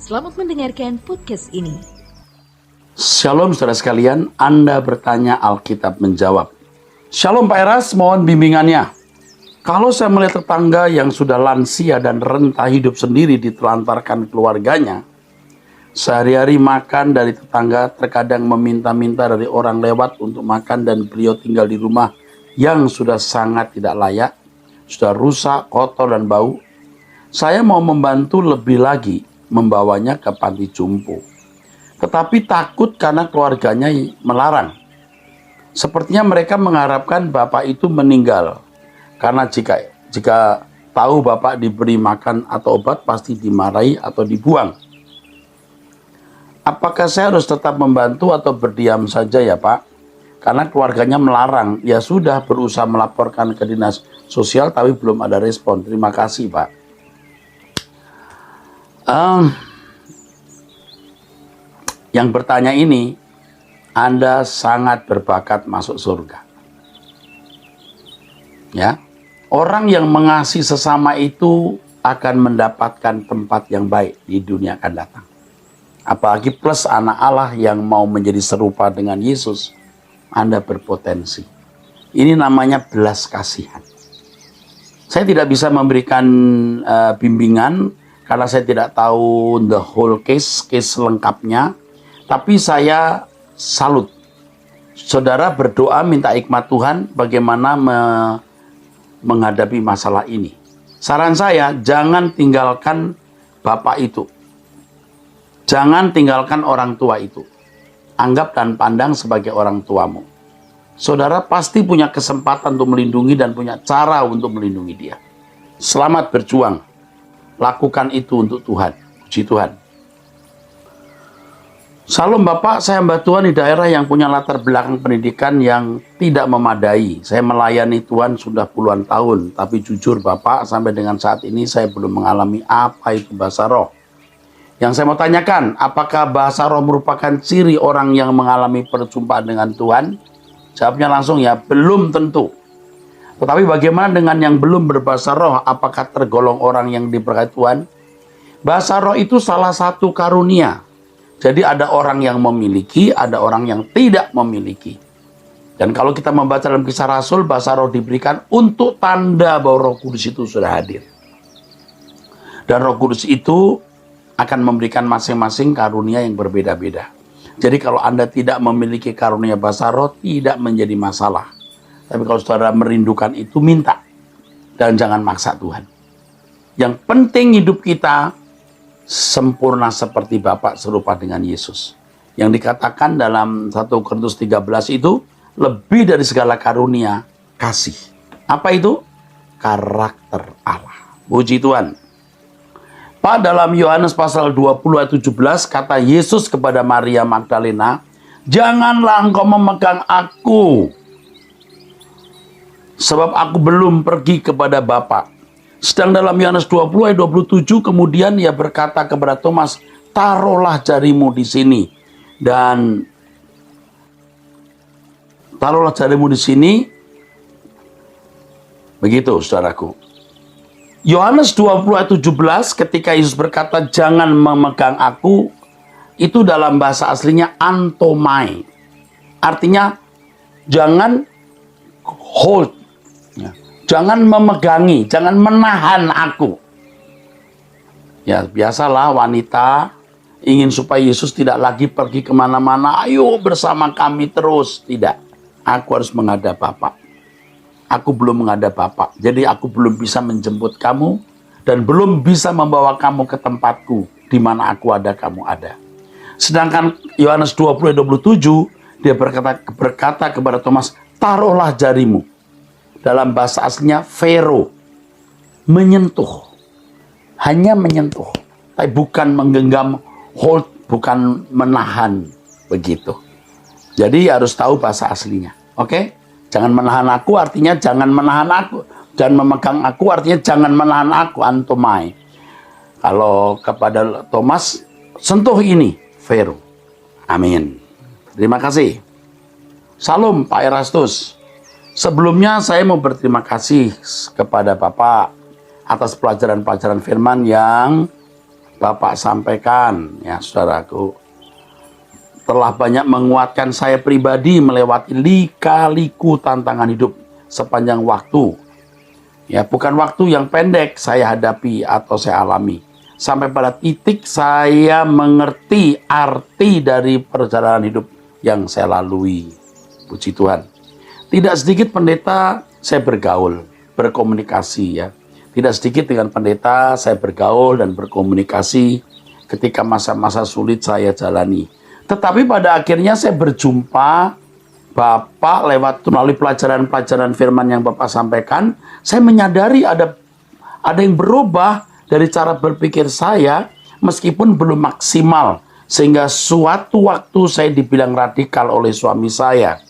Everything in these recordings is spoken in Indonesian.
Selamat mendengarkan podcast ini. Shalom saudara sekalian, Anda bertanya, Alkitab menjawab. Shalom Pak Eras, mohon bimbingannya. Kalau saya melihat tetangga yang sudah lansia dan renta hidup sendiri ditelantarkan keluarganya, sehari-hari makan dari tetangga, terkadang meminta-minta dari orang lewat untuk makan, dan beliau tinggal di rumah yang sudah sangat tidak layak, sudah rusak, kotor, dan bau. Saya mau membantu lebih lagi, membawanya ke panti jompo. Tetapi takut karena keluarganya melarang. Sepertinya mereka mengharapkan bapak itu meninggal. Karena jika tahu bapak diberi makan atau obat, pasti dimarahi atau dibuang. Apakah saya harus tetap membantu atau berdiam saja ya Pak? Karena keluarganya melarang. Ya sudah, berusaha melaporkan ke dinas sosial tapi belum ada respon. Terima kasih Pak. Yang bertanya ini, Anda sangat berbakat masuk surga. Ya, orang yang mengasihi sesama itu akan mendapatkan tempat yang baik di dunia akan datang. Apalagi plus anak Allah yang mau menjadi serupa dengan Yesus, Anda berpotensi. Ini namanya belas kasihan. Saya tidak bisa memberikan bimbingan karena saya tidak tahu the whole case lengkapnya. Tapi saya salut. Saudara berdoa minta hikmat Tuhan bagaimana menghadapi masalah ini. Saran saya, jangan tinggalkan bapak itu. Jangan tinggalkan orang tua itu. Anggap dan pandang sebagai orang tuamu. Saudara pasti punya kesempatan untuk melindungi dan punya cara untuk melindungi dia. Selamat berjuang. Lakukan itu untuk Tuhan. Puji Tuhan. Salam Bapak, saya hamba Tuhan di daerah yang punya latar belakang pendidikan yang tidak memadai. Saya melayani Tuhan sudah puluhan tahun. Tapi jujur Bapak, sampai dengan saat ini saya belum mengalami apa itu bahasa roh. Yang saya mau tanyakan, apakah bahasa roh merupakan ciri orang yang mengalami perjumpaan dengan Tuhan? Jawabnya langsung ya, belum tentu. Tetapi bagaimana dengan yang belum berbahasa roh? Apakah tergolong orang yang diberkati Tuhan? Bahasa roh itu salah satu karunia. Jadi ada orang yang memiliki, ada orang yang tidak memiliki. Dan kalau kita membaca dalam Kisah Rasul, bahasa roh diberikan untuk tanda bahwa Roh Kudus itu sudah hadir. Dan Roh Kudus itu akan memberikan masing-masing karunia yang berbeda-beda. Jadi kalau Anda tidak memiliki karunia bahasa roh, tidak menjadi masalah. Tapi kalau saudara merindukan itu, minta. Dan jangan maksa Tuhan. Yang penting hidup kita sempurna seperti Bapak serupa dengan Yesus. Yang dikatakan dalam 1 Korintus 13 itu, lebih dari segala karunia, kasih. Apa itu? Karakter Allah. Puji Tuhan. Pak, dalam Yohanes pasal 20 ayat 17, kata Yesus kepada Maria Magdalena, janganlah engkau memegang aku, sebab aku belum pergi kepada Bapa. Sedang dalam Yohanes 20 ayat 27 kemudian ia berkata kepada Thomas, taruhlah jarimu di sini. Dan taruhlah jarimu di sini. Begitu saudaraku. Yohanes 20 ayat 17 ketika Yesus berkata jangan memegang aku, itu dalam bahasa aslinya antomai. Artinya jangan hold. Jangan memegangi, jangan menahan aku. Ya, biasalah wanita ingin supaya Yesus tidak lagi pergi kemana-mana. Ayo bersama kami terus. Tidak, aku harus menghadap Bapa. Aku belum menghadap Bapa. Jadi aku belum bisa menjemput kamu dan belum bisa membawa kamu ke tempatku di mana aku ada, kamu ada. Sedangkan Yohanes 20 ayat 27 dia berkata kepada Thomas, taruhlah jarimu. Dalam bahasa aslinya vero, menyentuh, hanya menyentuh, tapi bukan menggenggam, hold, bukan menahan, begitu. Jadi harus tahu bahasa aslinya, oke? Jangan menahan aku artinya jangan menahan aku, dan memegang aku artinya jangan menahan aku, antomai. Kalau kepada Thomas, sentuh ini, vero. Amin. Terima kasih. Salam Pak Erastus. Sebelumnya saya mau berterima kasih kepada Bapak atas pelajaran-pelajaran firman yang Bapak sampaikan, ya saudaraku, telah banyak menguatkan saya pribadi melewati lika-liku tantangan hidup sepanjang waktu. Ya, bukan waktu yang pendek saya hadapi atau saya alami. Sampai pada titik saya mengerti arti dari perjalanan hidup yang saya lalui. Puji Tuhan. Tidak sedikit pendeta saya bergaul, berkomunikasi ya. Tidak sedikit dengan pendeta saya bergaul dan berkomunikasi ketika masa-masa sulit saya jalani. Tetapi pada akhirnya saya berjumpa Bapak lewat melalui pelajaran-pelajaran firman yang Bapak sampaikan. Saya menyadari ada yang berubah dari cara berpikir saya meskipun belum maksimal. Sehingga suatu waktu saya dibilang radikal oleh suami saya.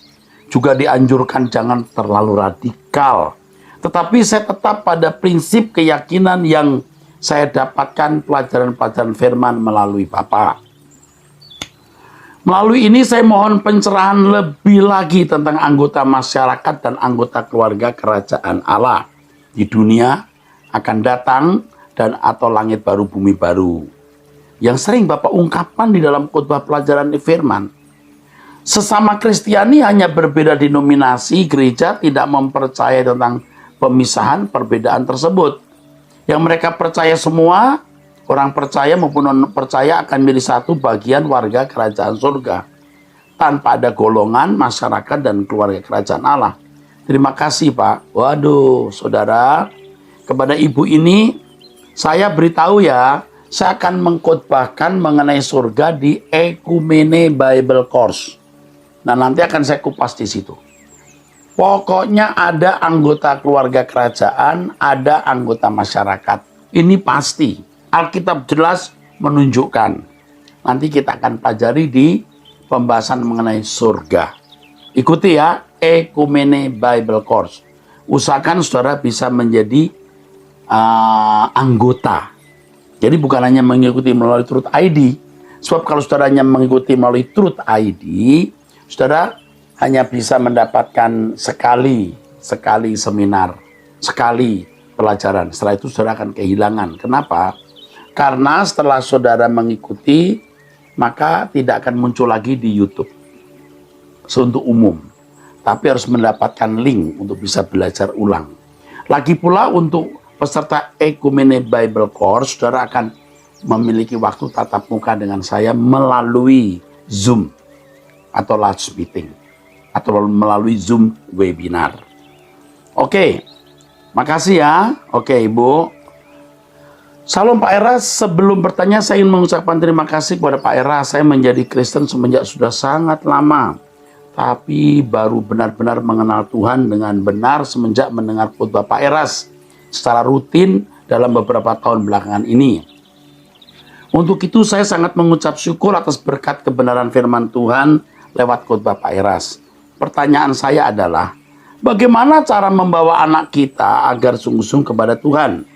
Juga dianjurkan jangan terlalu radikal. Tetapi saya tetap pada prinsip keyakinan yang saya dapatkan pelajaran-pelajaran firman melalui Bapak. Melalui ini saya mohon pencerahan lebih lagi tentang anggota masyarakat dan anggota keluarga kerajaan Allah di dunia akan datang dan atau langit baru bumi baru. Yang sering Bapak ungkapkan di dalam khotbah pelajaran di firman. Sesama Kristiani hanya berbeda denominasi, gereja tidak mempercayai tentang pemisahan perbedaan tersebut. Yang mereka percaya semua, orang percaya maupun non percaya akan menjadi satu bagian warga kerajaan surga. Tanpa ada golongan, masyarakat, dan keluarga kerajaan Allah. Terima kasih Pak. Waduh saudara, kepada ibu ini saya beritahu ya, saya akan mengkhotbahkan mengenai surga di Ekumene Bible Course. Nah nanti akan saya kupas di situ. Pokoknya ada anggota keluarga kerajaan, ada anggota masyarakat. Ini pasti. Alkitab jelas menunjukkan. Nanti kita akan pelajari di pembahasan mengenai surga. Ikuti ya, Ekumene Bible Course. Usahakan saudara bisa menjadi anggota. Jadi bukan hanya mengikuti melalui Truth ID. Sebab kalau saudara hanya mengikuti melalui Truth ID, saudara hanya bisa mendapatkan sekali seminar, sekali pelajaran. Setelah itu saudara akan kehilangan. Kenapa? Karena setelah saudara mengikuti, maka tidak akan muncul lagi di YouTube untuk umum. Tapi harus mendapatkan link untuk bisa belajar ulang. Lagi pula untuk peserta Ekumene Bible Course, saudara akan memiliki waktu tatap muka dengan saya melalui Zoom atau live meeting. Atau melalui Zoom webinar. Oke, makasih ya. Oke Ibu. Salam Pak Era, sebelum bertanya saya ingin mengucapkan terima kasih kepada Pak Era. Saya menjadi Kristen semenjak sudah sangat lama. Tapi baru benar-benar mengenal Tuhan dengan benar semenjak mendengar khotbah Pak Eras secara rutin dalam beberapa tahun belakangan ini. Untuk itu saya sangat mengucap syukur atas berkat kebenaran firman Tuhan lewat khotbah Pak Eras. Pertanyaan saya adalah, bagaimana cara membawa anak kita agar sungguh-sungguh kepada Tuhan?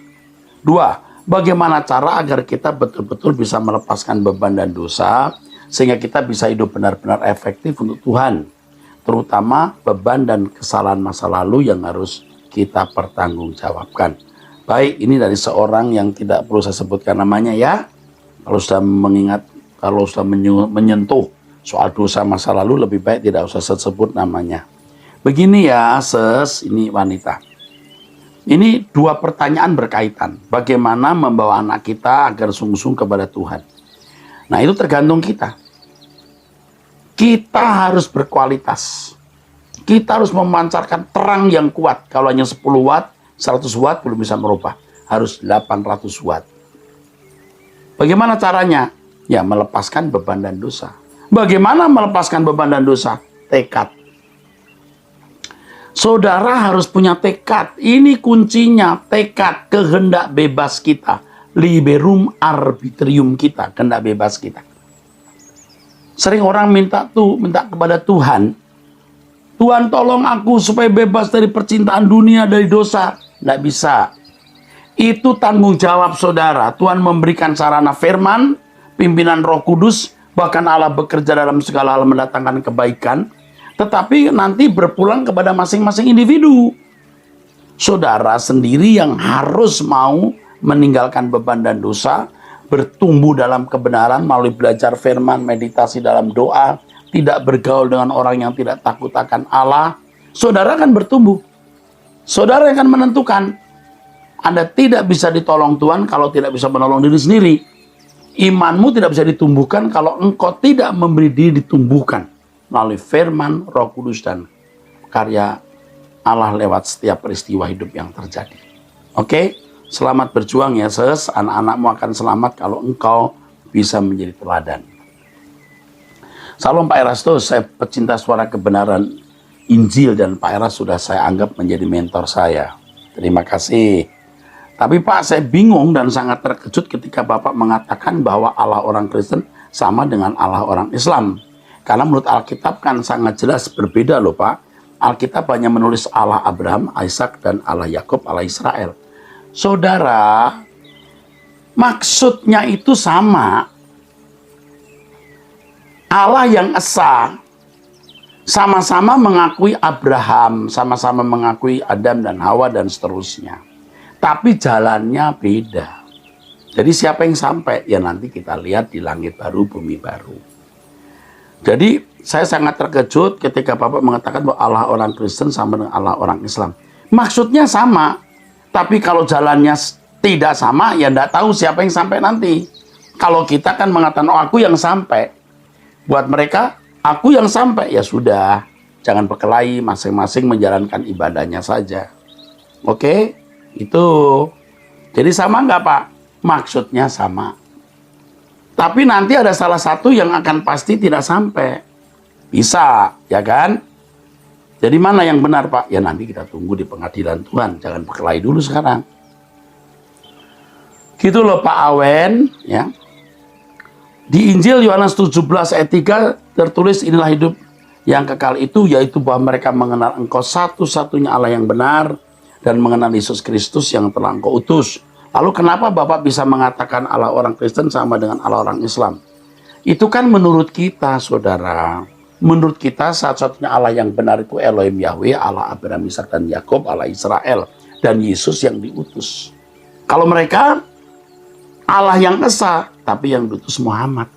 2. Bagaimana cara agar kita betul-betul bisa melepaskan beban dan dosa, sehingga kita bisa hidup benar-benar efektif untuk Tuhan, terutama beban dan kesalahan masa lalu yang harus kita pertanggungjawabkan. Baik, ini dari seorang yang tidak perlu saya sebutkan namanya ya. Kalau sudah mengingat, kalau sudah menyentuh soal dosa masa lalu, lebih baik tidak usah sebut namanya. Begini ya, ini wanita. Ini dua pertanyaan berkaitan. Bagaimana membawa anak kita agar sungguh-sungguh kepada Tuhan? Nah, itu tergantung kita. Kita harus berkualitas. Kita harus memancarkan terang yang kuat. Kalau hanya 10 watt, 100 watt belum bisa merubah. Harus 800 watt. Bagaimana caranya? Ya, melepaskan beban dan dosa. Bagaimana melepaskan beban dan dosa? Tekad. Saudara harus punya tekad. Ini kuncinya, tekad, kehendak bebas kita. Liberum arbitrium kita, kehendak bebas kita. Sering orang minta kepada Tuhan, Tuhan tolong aku supaya bebas dari percintaan dunia, dari dosa. Tidak bisa. Itu tanggung jawab saudara. Tuhan memberikan sarana firman, pimpinan Roh Kudus, bahkan Allah bekerja dalam segala hal mendatangkan kebaikan, tetapi nanti berpulang kepada masing-masing individu. Saudara sendiri yang harus mau meninggalkan beban dan dosa, bertumbuh dalam kebenaran melalui belajar firman, meditasi dalam doa, tidak bergaul dengan orang yang tidak takut akan Allah, saudara akan bertumbuh. Saudara akan menentukan. Anda tidak bisa ditolong Tuhan kalau tidak bisa menolong diri sendiri. Imanmu tidak bisa ditumbuhkan kalau engkau tidak memberi diri ditumbuhkan melalui firman, Roh Kudus, dan karya Allah lewat setiap peristiwa hidup yang terjadi. Oke? Selamat berjuang ya, ses. Anak-anakmu akan selamat kalau engkau bisa menjadi teladan. Salam Pak Erastus, saya pecinta suara kebenaran Injil dan Pak Eras sudah saya anggap menjadi mentor saya. Terima kasih. Tapi Pak, saya bingung dan sangat terkejut ketika Bapak mengatakan bahwa Allah orang Kristen sama dengan Allah orang Islam. Karena menurut Alkitab kan sangat jelas berbeda loh Pak. Alkitab hanya menulis Allah Abraham, Ishak, dan Allah Yakub, Allah Israel. Saudara, maksudnya itu sama. Allah yang esa sama-sama mengakui Abraham, sama-sama mengakui Adam dan Hawa dan seterusnya. Tapi jalannya beda. Jadi siapa yang sampai? Ya nanti kita lihat di langit baru, bumi baru. Jadi saya sangat terkejut ketika Bapak mengatakan bahwa Allah orang Kristen sama dengan Allah orang Islam. Maksudnya sama. Tapi kalau jalannya tidak sama, ya tidak tahu siapa yang sampai nanti. Kalau kita kan mengatakan, oh aku yang sampai. Buat mereka, aku yang sampai. Ya sudah, jangan berkelahi, masing-masing menjalankan ibadahnya saja. Oke? Itu. Jadi sama nggak Pak? Maksudnya sama. Tapi nanti ada salah satu yang akan pasti tidak sampai. Bisa, ya kan? Jadi mana yang benar Pak? Ya nanti kita tunggu di pengadilan Tuhan. Jangan berkelahi dulu sekarang. Gitu loh Pak Awen. Ya. Di Injil Yohanes 17 ayat 3 tertulis inilah hidup yang kekal itu, yaitu bahwa mereka mengenal engkau satu-satunya Allah yang benar, dan mengenal Yesus Kristus yang telah engkau utus. Lalu kenapa Bapak bisa mengatakan Allah orang Kristen sama dengan Allah orang Islam? Itu kan menurut kita, saudara. Menurut kita satu-satunya Allah yang benar itu Elohim Yahweh, Allah Abraham, Ishak, dan Yakub, Allah Israel, dan Yesus yang diutus. Kalau mereka Allah yang esa, tapi yang diutus Muhammad.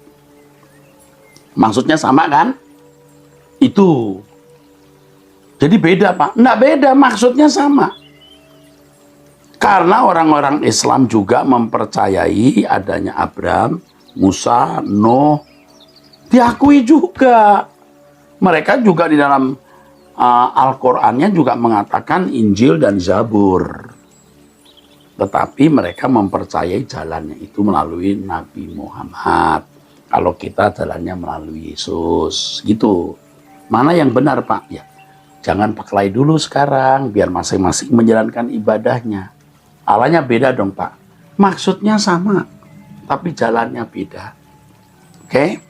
Maksudnya sama kan? Itu. Jadi beda Pak. Nggak beda, maksudnya sama. Karena orang-orang Islam juga mempercayai adanya Abraham, Musa, Nuh. Diakui juga. Mereka juga di dalam Al-Qur'annya juga mengatakan Injil dan Zabur. Tetapi mereka mempercayai jalannya itu melalui Nabi Muhammad. Kalau kita jalannya melalui Yesus. Gitu. Mana yang benar Pak? Ya, jangan berkelahi dulu sekarang. Biar masing-masing menjalankan ibadahnya. Allahnya beda dong Pak. Maksudnya sama. Tapi jalannya beda. Oke?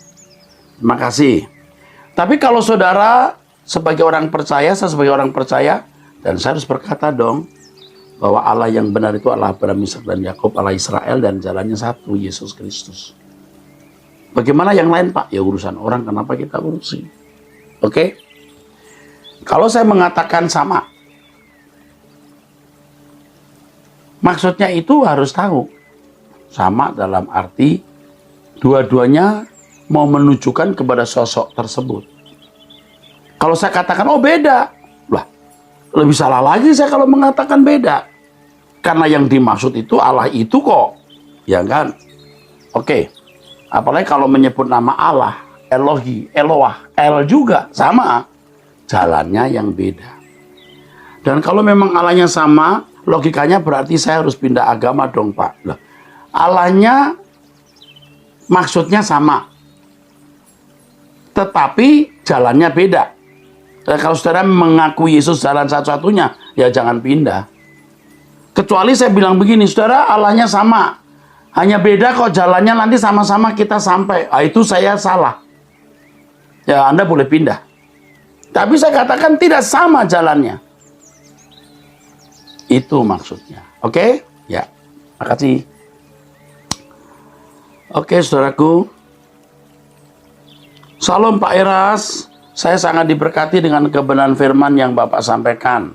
Terima kasih. Tapi kalau saudara sebagai orang percaya, saya sebagai orang percaya, dan saya harus berkata dong, bahwa Allah yang benar itu Allah Abraham, Ishak, dan Yakub, Allah Israel, dan jalannya satu, Yesus Kristus. Bagaimana yang lain Pak? Ya urusan orang, kenapa kita urusi? Oke? Kalau saya mengatakan sama, maksudnya itu harus tahu. Sama dalam arti dua-duanya mau menunjukkan kepada sosok tersebut. Kalau saya katakan, oh beda. Lah, lebih salah lagi saya kalau mengatakan beda. Karena yang dimaksud itu Allah itu kok. Ya kan? Oke. Apalagi kalau menyebut nama Allah, Elohi, Eloah, El juga sama. Jalannya yang beda. Dan kalau memang Allahnya sama, logikanya berarti saya harus pindah agama dong Pak. Loh, Allahnya maksudnya sama. Tetapi jalannya beda. Dan kalau saudara mengakui Yesus jalan satu-satunya, ya jangan pindah. Kecuali saya bilang begini, saudara Allahnya sama. Hanya beda kok jalannya nanti sama-sama kita sampai. Itu saya salah. Ya Anda boleh pindah. Tapi saya katakan tidak sama jalannya. Itu maksudnya. Oke? Ya, makasih. Oke, saudaraku. Salam Pak Eras. Saya sangat diberkati dengan kebenaran firman yang Bapak sampaikan.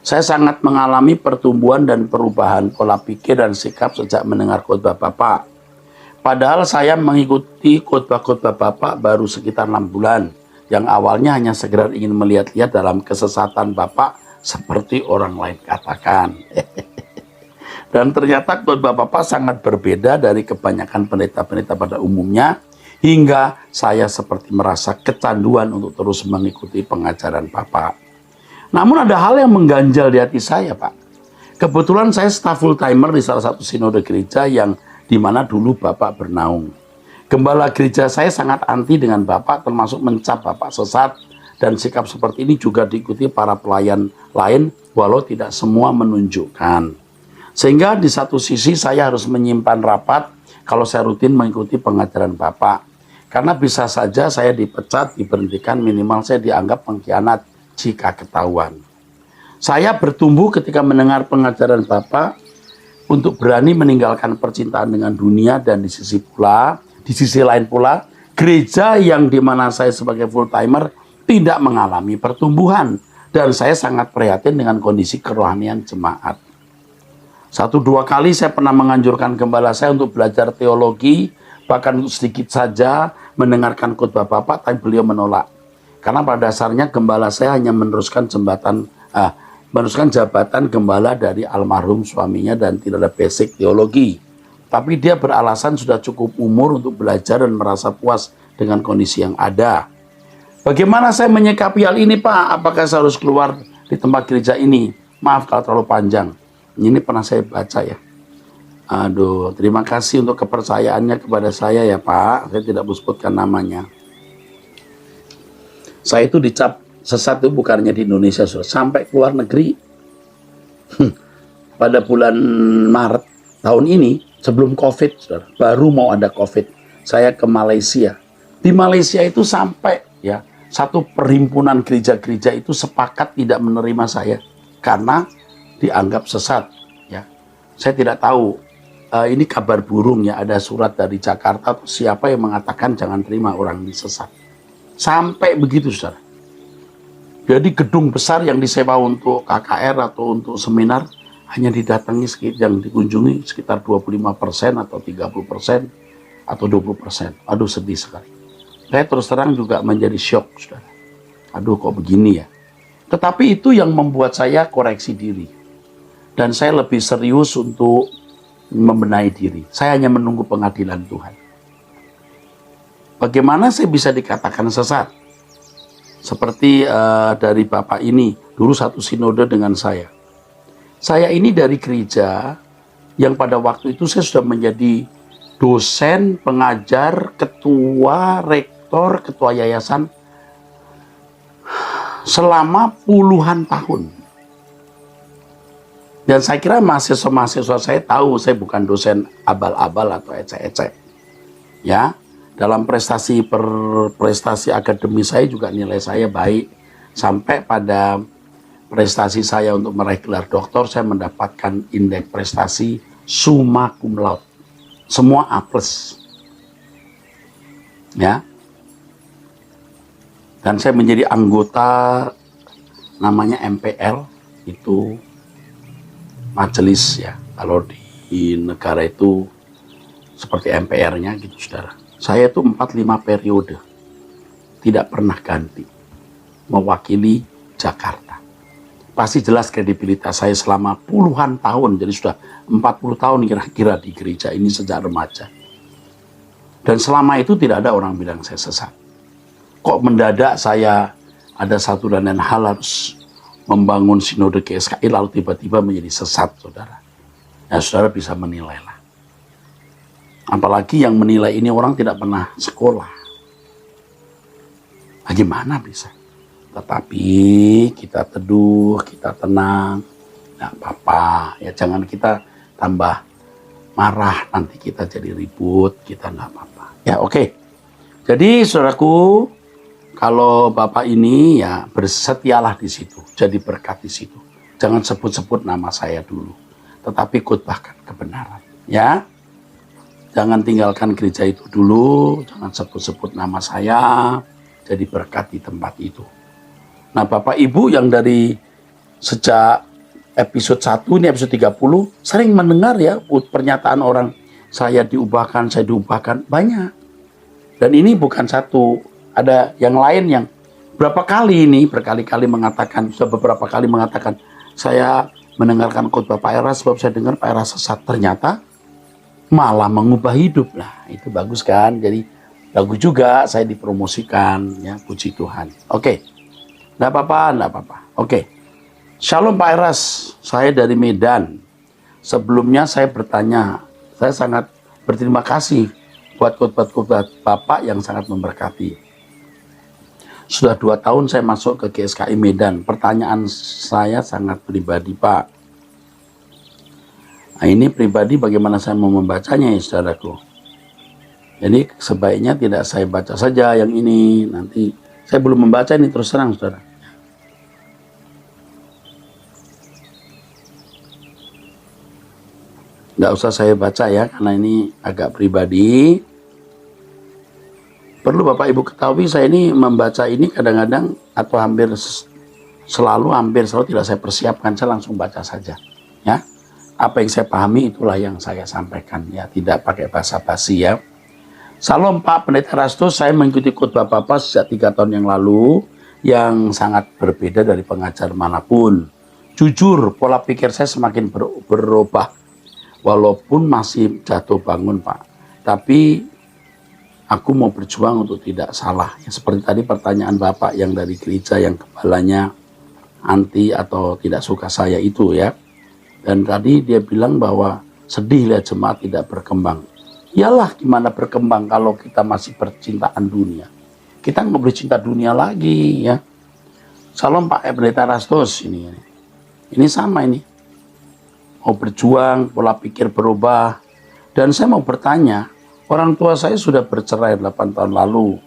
Saya sangat mengalami pertumbuhan dan perubahan pola pikir dan sikap sejak mendengar khotbah Bapak. Padahal saya mengikuti khotbah-khotbah Bapak baru sekitar 6 bulan. Yang awalnya hanya sekedar ingin melihat-lihat dalam kesesatan Bapak seperti orang lain katakan. Dan ternyata khotbah Bapak sangat berbeda dari kebanyakan pendeta-pendeta pada umumnya. Hingga saya seperti merasa kecanduan untuk terus mengikuti pengajaran Bapak. Namun ada hal yang mengganjal di hati saya, Pak. Kebetulan saya staf full timer di salah satu sinode gereja yang di mana dulu Bapak bernaung. Gembala gereja saya sangat anti dengan Bapak, termasuk mencap Bapak sesat, dan sikap seperti ini juga diikuti para pelayan lain, walau tidak semua menunjukkan. Sehingga di satu sisi saya harus menyimpan rapat kalau saya rutin mengikuti pengajaran Bapak. Karena bisa saja saya dipecat, diberhentikan, minimal saya dianggap pengkhianat jika ketahuan. Saya bertumbuh ketika mendengar pengajaran Bapak untuk berani meninggalkan percintaan dengan dunia, dan di sisi lain pula, gereja yang dimana saya sebagai full timer tidak mengalami pertumbuhan, dan saya sangat prihatin dengan kondisi kerohanian jemaat. 1-2 kali saya pernah menganjurkan gembala saya untuk belajar teologi, bahkan untuk sedikit saja mendengarkan khotbah Bapak, tapi beliau menolak. Karena pada dasarnya gembala saya hanya meneruskan jabatan gembala dari almarhum suaminya dan tidak ada basic teologi. Tapi dia beralasan sudah cukup umur untuk belajar dan merasa puas dengan kondisi yang ada. Bagaimana saya menyikapi hal ini, Pak? Apakah saya harus keluar di tempat gereja ini? Maaf kalau terlalu panjang. Ini pernah saya baca ya. Aduh, terima kasih untuk kepercayaannya kepada saya ya, Pak. Saya tidak sebutkan namanya. Saya itu dicap sesat itu bukannya di Indonesia, sampai keluar negeri. Pada bulan Maret tahun ini, sebelum COVID, saudara, baru mau ada COVID, saya ke Malaysia. Di Malaysia itu sampai ya, satu perhimpunan gereja-gereja itu sepakat tidak menerima saya karena dianggap sesat. Ya, saya tidak tahu. Ini kabar burung ya, ada surat dari Jakarta siapa yang mengatakan jangan terima orang ini sesat. Sampai begitu, saudara. Jadi gedung besar yang disewa untuk KKR atau untuk seminar hanya didatangi yang dikunjungi sekitar 25% atau 30% atau 20%. Aduh, sedih sekali. Saya terus terang juga menjadi syok, saudara. Aduh, kok begini ya. Tetapi itu yang membuat saya koreksi diri. Dan saya lebih serius untuk membenahi diri. Saya hanya menunggu pengadilan Tuhan. Bagaimana saya bisa dikatakan sesat? Seperti dari Bapak ini, dulu satu sinode dengan saya. Saya ini dari gereja yang pada waktu itu saya sudah menjadi dosen, pengajar, ketua, rektor, ketua yayasan selama puluhan tahun. Dan saya kira mahasiswa-mahasiswa saya tahu saya bukan dosen abal-abal atau ecek-ecek. Ya, dalam prestasi akademi saya juga nilai saya baik. Sampai pada prestasi saya untuk meraih gelar doktor, saya mendapatkan indeks prestasi summa cum laude. Semua A+. Ya. Dan saya menjadi anggota namanya MPL, itu majelis ya. Kalau di negara itu seperti MPR-nya gitu, saudara. Saya itu 4-5 periode. Tidak pernah ganti. Mewakili Jakarta. Pasti jelas kredibilitas saya selama puluhan tahun. Jadi sudah 40 tahun kira-kira di gereja ini sejak remaja. Dan selama itu tidak ada orang bilang saya sesat. Kok mendadak saya ada satu dan lain hal harus membangun sinode GSKI lalu tiba-tiba menjadi sesat, saudara. Ya, saudara bisa menilai lah. Apalagi yang menilai ini orang tidak pernah sekolah. Bagaimana bisa? Tetapi kita teduh, kita tenang, nggak apa-apa. Ya jangan kita tambah marah, nanti kita jadi ribut, kita nggak apa-apa. Ya oke. Jadi saudaraku, kalau Bapak ini ya bersetialah di situ, jadi berkat di situ. Jangan sebut-sebut nama saya dulu, tetapi khotbahkan kebenaran. Ya, jangan tinggalkan gereja itu dulu, jangan sebut-sebut nama saya, jadi berkat di tempat itu. Nah, Bapak Ibu yang dari sejak episode 1 ini episode 30 sering mendengar ya pernyataan orang, saya diubahkan, banyak. Dan ini bukan satu, ada yang lain yang berkali-kali mengatakan, sudah beberapa kali mengatakan, saya mendengarkan khotbah Pak Era sebab saya dengar Pak Era sesat, ternyata malah mengubah hidup. Nah, itu bagus kan? Jadi bagus juga saya dipromosikan, ya, puji Tuhan. Oke, enggak apa-apa. Oke. Shalom Pak Eras, saya dari Medan. Sebelumnya saya bertanya, saya sangat berterima kasih buat khotbah Bapak yang sangat memberkati. Sudah 2 tahun saya masuk ke GSKI Medan. Pertanyaan saya sangat pribadi, Pak. Nah, ini pribadi bagaimana saya mau membacanya ya, saudaraku. Jadi sebaiknya tidak saya baca saja yang ini. Nanti saya belum membaca ini, terus terang, saudara. Nggak usah saya baca ya, karena ini agak pribadi. Perlu Bapak Ibu ketahui, saya ini membaca ini kadang-kadang atau hampir selalu tidak saya persiapkan, saya langsung baca saja. Ya, apa yang saya pahami itulah yang saya sampaikan, ya, tidak pakai basa-basi ya. Salam Pak Pendeta Rastus, saya mengikuti khotbah Bapak sejak 3 tahun yang lalu, yang sangat berbeda dari pengajar manapun. Jujur, pola pikir saya semakin berubah, walaupun masih jatuh bangun Pak. Tapi aku mau berjuang untuk tidak salah. Ya, seperti tadi pertanyaan Bapak yang dari gereja yang kepalanya anti atau tidak suka saya itu ya. Dan tadi dia bilang bahwa sedih lihat jemaat tidak berkembang. Iyalah, gimana berkembang kalau kita masih percintaan dunia. Kita nggak boleh cinta dunia lagi ya. Salam Pak Pendeta Rastus ini. Ini sama ini. Mau berjuang, pola pikir berubah. Dan saya mau bertanya, orang tua saya sudah bercerai 8 tahun lalu.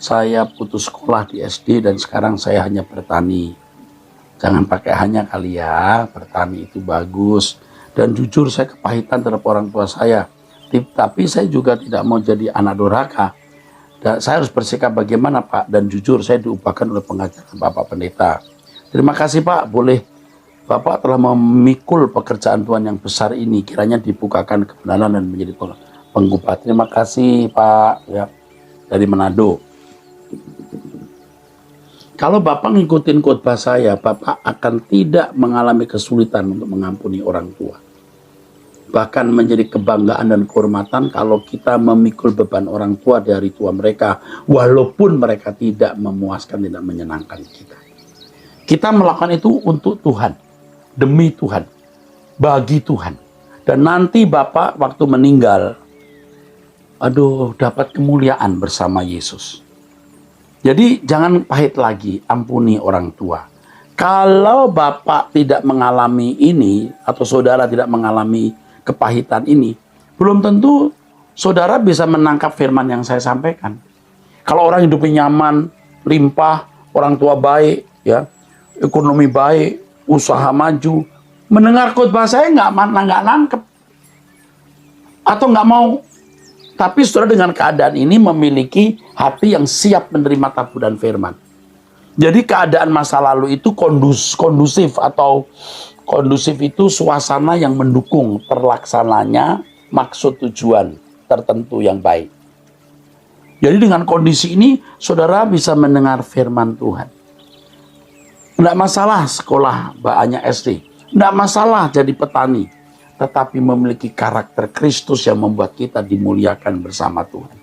Saya putus sekolah di SD dan sekarang saya hanya bertani. Jangan pakai hanya kali ya, bertani itu bagus. Dan jujur saya kepahitan terhadap orang tua saya. Tapi saya juga tidak mau jadi anak durhaka. Dan saya harus bersikap bagaimana Pak? Dan jujur saya diubahkan oleh pengajaran Bapak Pendeta. Terima kasih Pak, boleh Bapak telah memikul pekerjaan Tuhan yang besar ini. Kiranya dibukakan kebenaran dan menjadi penggubah. Terima kasih Pak ya, dari Manado. Kalau Bapak ngikutin khotbah saya, Bapak akan tidak mengalami kesulitan untuk mengampuni orang tua. Bahkan menjadi kebanggaan dan kehormatan kalau kita memikul beban orang tua dari tua mereka, walaupun mereka tidak memuaskan, tidak menyenangkan kita. Kita melakukan itu untuk Tuhan, demi Tuhan, bagi Tuhan. Dan nanti Bapak waktu meninggal, dapat kemuliaan bersama Yesus. Jadi jangan pahit lagi, ampuni orang tua. Kalau Bapak tidak mengalami ini, atau saudara tidak mengalami kepahitan ini, belum tentu saudara bisa menangkap firman yang saya sampaikan. Kalau orang hidupnya nyaman, limpah, orang tua baik, ya, ekonomi baik, usaha maju, mendengar khotbah saya nggak nangkep, atau nggak mau. Tapi saudara dengan keadaan ini memiliki hati yang siap menerima taburan firman. Jadi keadaan masa lalu itu kondusif itu suasana yang mendukung terlaksananya maksud tujuan tertentu yang baik. Jadi dengan kondisi ini saudara bisa mendengar firman Tuhan. Tidak masalah sekolah banyak SD, tidak masalah jadi petani, tetapi memiliki karakter Kristus yang membuat kita dimuliakan bersama Tuhan.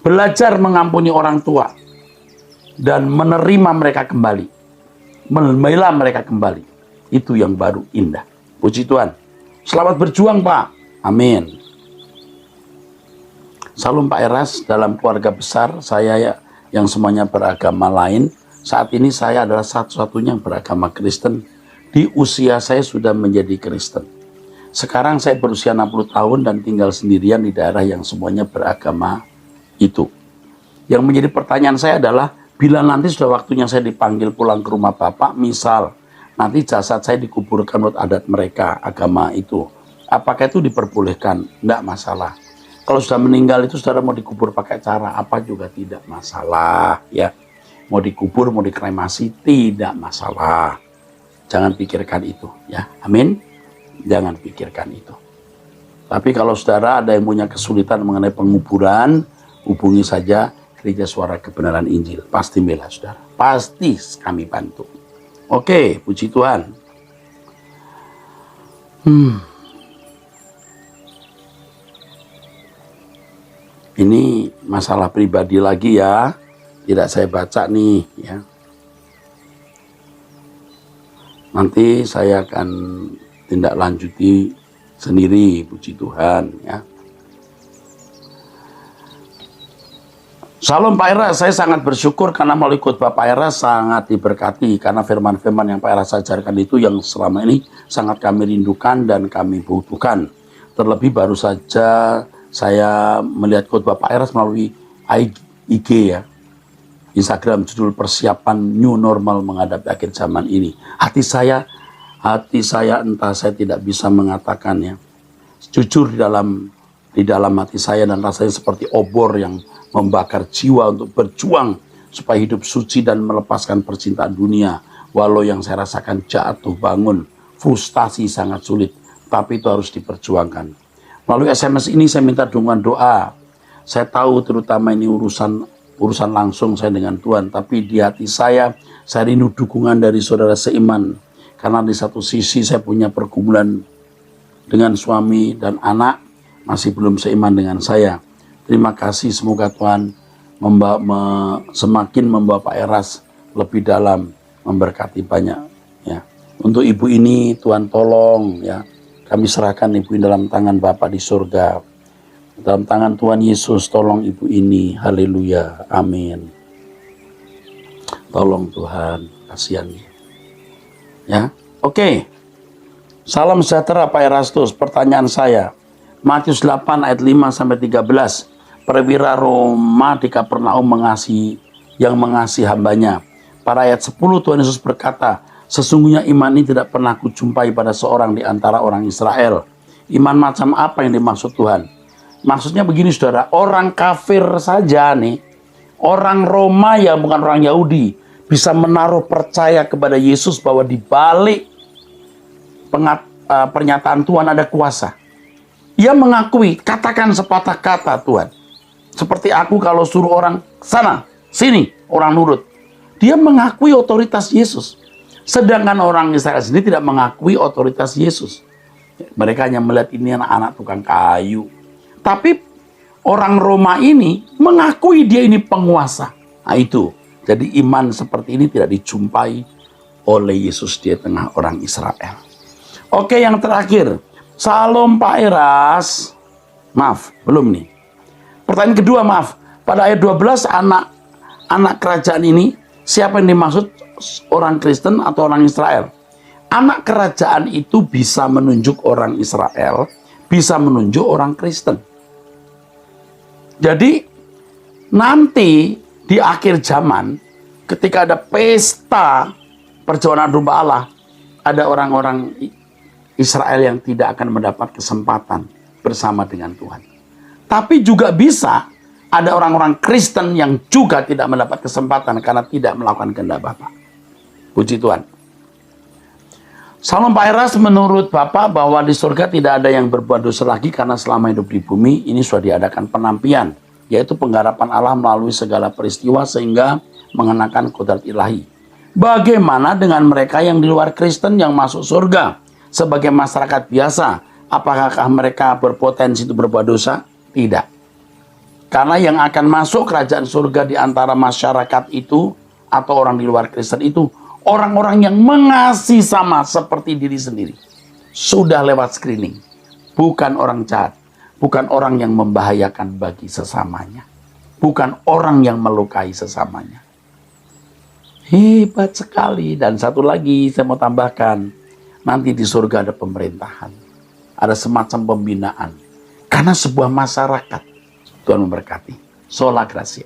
Belajar mengampuni orang tua dan menerima mereka kembali, membela mereka kembali, itu yang baru indah. Puji Tuhan. Selamat berjuang Pak. Amin. Salam Pak Eras, dalam keluarga besar saya yang semuanya beragama lain, saat ini saya adalah satu-satunya yang beragama Kristen. Di usia saya sudah menjadi Kristen. Sekarang saya berusia 60 tahun dan tinggal sendirian di daerah yang semuanya beragama itu. Yang menjadi pertanyaan saya adalah, bila nanti sudah waktunya saya dipanggil pulang ke rumah Bapak, misal nanti jasad saya dikuburkan menurut adat mereka, agama itu, apakah itu diperbolehkan? Tidak masalah. Kalau sudah meninggal itu saudara mau dikubur pakai cara apa juga tidak masalah ya. Mau dikubur, mau dikremasi, tidak masalah. Jangan pikirkan itu ya. Amin. Jangan pikirkan itu. Tapi kalau saudara ada yang punya kesulitan mengenai penguburan, hubungi saja Gereja Suara Kebenaran Injil. Pasti bela saudara. Pasti kami bantu. Oke, puji Tuhan. Ini masalah pribadi lagi ya. Tidak saya baca nih ya. Nanti saya akan tindak lanjuti sendiri, puji Tuhan ya. Salam Pak Era, saya sangat bersyukur karena melalui khotbah Pak Era sangat diberkati karena firman-firman yang Pak Era ajarkan itu yang selama ini sangat kami rindukan dan kami butuhkan. Terlebih baru saja saya melihat khotbah Pak Era melalui IG ya, Instagram, judul persiapan new normal menghadapi akhir zaman ini. Hati saya entah saya tidak bisa mengatakannya. Jujur di dalam hati saya dan rasanya seperti obor yang membakar jiwa untuk berjuang supaya hidup suci dan melepaskan percintaan dunia. Walau yang saya rasakan jatuh bangun, frustasi sangat sulit, tapi itu harus diperjuangkan. Melalui SMS ini saya minta dukungan doa. Saya tahu terutama ini urusan langsung saya dengan Tuhan, tapi di hati saya rindu dukungan dari saudara seiman. Karena di satu sisi saya punya pergumulan dengan suami dan anak, masih belum seiman dengan saya. Terima kasih, semoga Tuhan semakin membawa Pak Eras lebih dalam, memberkati banyak ya. Untuk ibu ini Tuhan tolong ya, kami serahkan ibu ini dalam tangan Bapa di surga, dalam tangan Tuhan Yesus. Tolong ibu ini, haleluya, amin. Tolong Tuhan, kasihan ya. Oke. Salam sejahtera Pak Erastus. Pertanyaan saya, Matius 8 ayat 5 sampai 13. Perwira Roma di Kapernaum mengasihi hambanya. Pada ayat 10 Tuhan Yesus berkata, sesungguhnya iman ini tidak pernah kujumpai pada seorang di antara orang Israel. Iman macam apa yang dimaksud Tuhan? Maksudnya begini saudara, orang kafir saja nih, orang Roma yang bukan orang Yahudi, bisa menaruh percaya kepada Yesus bahwa di balik pernyataan Tuhan ada kuasa. Ia mengakui, katakan sepatah kata Tuhan. Seperti aku kalau suruh orang sana, sini, orang nurut. Dia mengakui otoritas Yesus. Sedangkan orang Israel sendiri tidak mengakui otoritas Yesus. Mereka hanya melihat ini anak-anak tukang kayu. Tapi orang Roma ini mengakui dia ini penguasa. Nah itu. Jadi iman seperti ini tidak dijumpai oleh Yesus di tengah orang Israel. Oke, yang terakhir. Salam Pak Eras. Maaf, belum nih. Pertanyaan kedua, maaf. Pada ayat 12, anak kerajaan ini, siapa yang dimaksud? Orang Kristen atau orang Israel? Anak kerajaan itu bisa menunjuk orang Israel, bisa menunjuk orang Kristen. Jadi, nanti di akhir zaman, ketika ada pesta perjamuan domba Allah, ada orang-orang Israel yang tidak akan mendapat kesempatan bersama dengan Tuhan. Tapi juga bisa ada orang-orang Kristen yang juga tidak mendapat kesempatan karena tidak melakukan kehendak Bapa. Puji Tuhan. Salam Pak Eras, menurut Bapak bahwa di surga tidak ada yang berbuat dosa lagi karena selama hidup di bumi ini sudah diadakan penampian, yaitu penggarapan Allah melalui segala peristiwa sehingga mengenakan kodrat ilahi. Bagaimana dengan mereka yang di luar Kristen yang masuk surga sebagai masyarakat biasa? Apakah mereka berpotensi untuk berbuat dosa? Tidak. Karena yang akan masuk kerajaan surga di antara masyarakat itu atau orang di luar Kristen itu orang-orang yang mengasihi sama seperti diri sendiri. Sudah lewat screening. Bukan orang jahat. Bukan orang yang membahayakan bagi sesamanya. Bukan orang yang melukai sesamanya. Hebat sekali. Dan satu lagi saya mau tambahkan. Nanti di surga ada pemerintahan. Ada semacam pembinaan. Karena sebuah masyarakat. Tuhan memberkati. Sola Gracia.